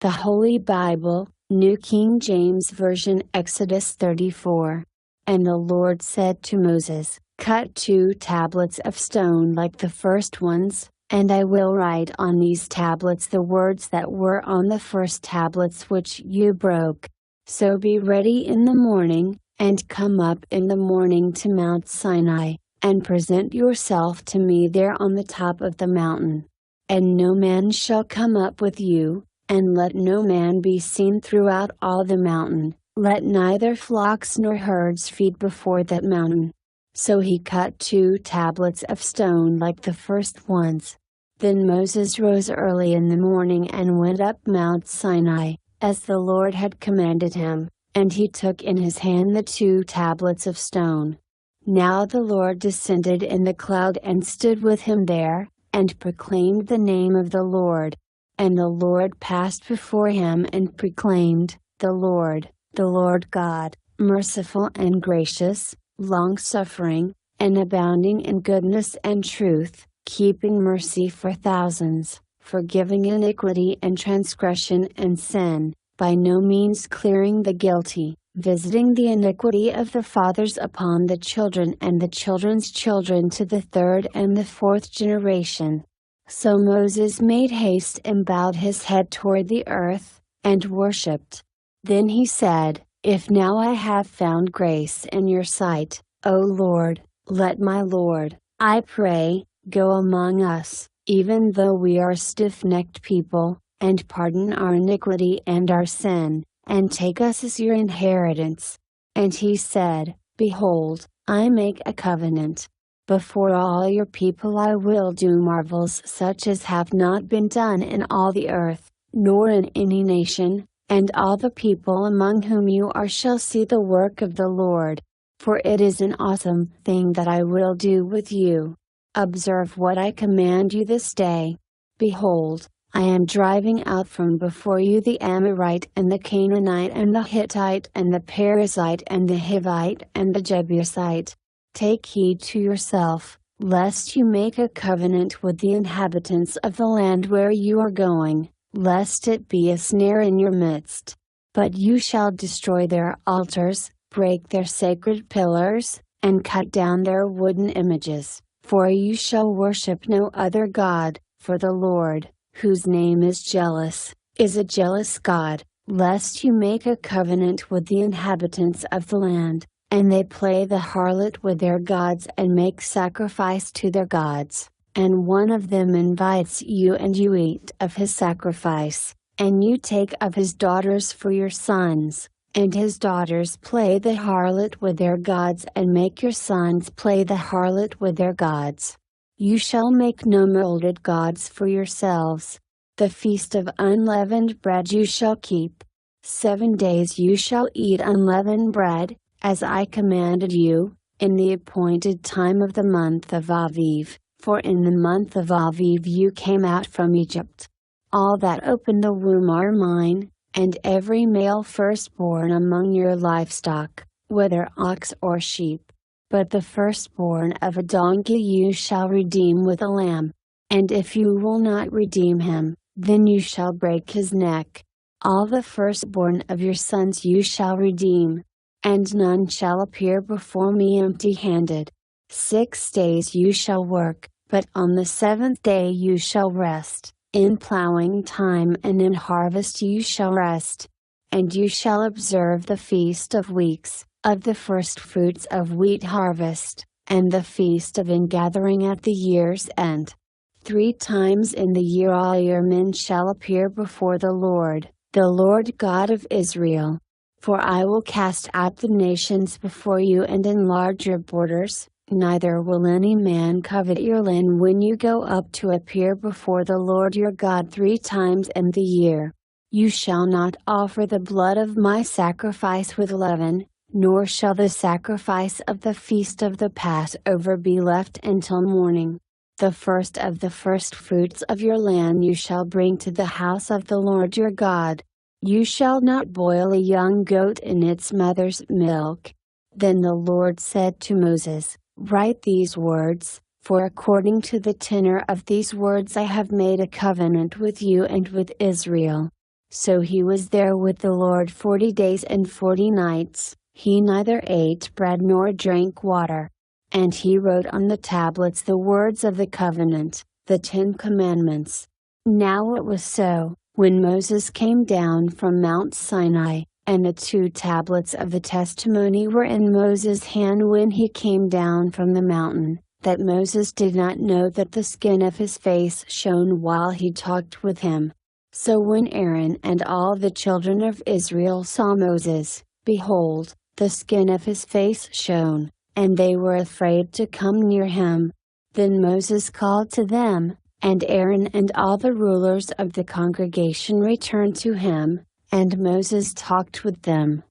The Holy Bible, New King James Version, Exodus 34. And the Lord said to Moses, "Cut 2 tablets of stone like the first ones, and I will write on these tablets the words that were on the first tablets which you broke. So be ready in the morning, and come up in the morning to Mount Sinai, and present yourself to me there on the top of the mountain. And no man shall come up with you, and let no man be seen throughout all the mountain, let neither flocks nor herds feed before that mountain." So he cut 2 tablets of stone like the first ones. Then Moses rose early in the morning and went up Mount Sinai, as the Lord had commanded him, and he took in his hand the 2 tablets of stone. Now the Lord descended in the cloud and stood with him there, and proclaimed the name of the Lord. And the Lord passed before him and proclaimed, the Lord God, merciful and gracious, long-suffering, and abounding in goodness and truth, keeping mercy for thousands, forgiving iniquity and transgression and sin, by no means clearing the guilty, visiting the iniquity of the fathers upon the children and the children's children to the 3rd and the 4th generation. So Moses made haste and bowed his head toward the earth, and worshipped. Then he said, "If now I have found grace in your sight, O Lord, let my Lord, I pray, go among us, even though we are a stiff-necked people, and pardon our iniquity and our sin, and take us as your inheritance." And he said, "Behold, I make a covenant. Before all your people I will do marvels such as have not been done in all the earth, nor in any nation, and all the people among whom you are shall see the work of the Lord. For it is an awesome thing that I will do with you. Observe what I command you this day. Behold, I am driving out from before you the Amorite and the Canaanite and the Hittite and the Perizzite and the Hivite and the Jebusite. Take heed to yourself, lest you make a covenant with the inhabitants of the land where you are going, lest it be a snare in your midst. But you shall destroy their altars, break their sacred pillars, and cut down their wooden images, for you shall worship no other God, for the Lord, whose name is jealous, is a jealous God, lest you make a covenant with the inhabitants of the land, and they play the harlot with their gods and make sacrifice to their gods, and one of them invites you and you eat of his sacrifice, and you take of his daughters for your sons, and his daughters play the harlot with their gods and make your sons play the harlot with their gods. You shall make no molded gods for yourselves. The feast of unleavened bread you shall keep. 7 days you shall eat unleavened bread, as I commanded you, in the appointed time of the month of Aviv, for in the month of Aviv you came out from Egypt. All that open the womb are mine, and every male firstborn among your livestock, whether ox or sheep. But the firstborn of a donkey you shall redeem with a lamb. And if you will not redeem him, then you shall break his neck. All the firstborn of your sons you shall redeem. And none shall appear before me empty-handed. 6 days you shall work, but on the 7th day you shall rest. In plowing time and in harvest you shall rest. And you shall observe the feast of weeks, of the firstfruits of wheat harvest, and the feast of ingathering at the year's end. 3 times in the year all your men shall appear before the Lord God of Israel. For I will cast out the nations before you and enlarge your borders, neither will any man covet your land when you go up to appear before the Lord your God 3 times in the year. You shall not offer the blood of my sacrifice with leaven, nor shall the sacrifice of the feast of the Passover be left until morning. The first of the firstfruits of your land you shall bring to the house of the Lord your God. You shall not boil a young goat in its mother's milk. Then the Lord said to Moses, "Write these words, for according to the tenor of these words I have made a covenant with you and with Israel." So he was there with the Lord 40 days and 40 nights, he neither ate bread nor drank water. And he wrote on the tablets the words of the covenant, the 10 Commandments. Now it was so, when Moses came down from Mount Sinai, and the 2 tablets of the testimony were in Moses' hand when he came down from the mountain, that Moses did not know that the skin of his face shone while he talked with him. So when Aaron and all the children of Israel saw Moses, behold, the skin of his face shone, and they were afraid to come near him. Then Moses called to them, and Aaron and all the rulers of the congregation returned to him, and Moses talked with them.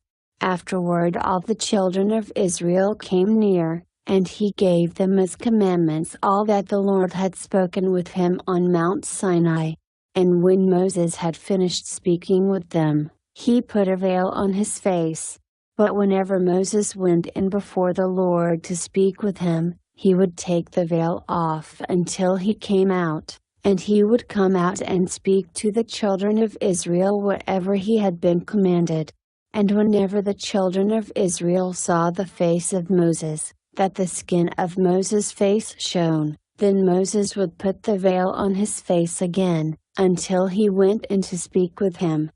Afterward all the children of Israel came near, and he gave them as commandments all that the Lord had spoken with him on Mount Sinai. And when Moses had finished speaking with them, he put a veil on his face. But whenever Moses went in before the Lord to speak with him, he would take the veil off until he came out, and he would come out and speak to the children of Israel whatever he had been commanded. And whenever the children of Israel saw the face of Moses, that the skin of Moses' face shone, then Moses would put the veil on his face again, until he went in to speak with him.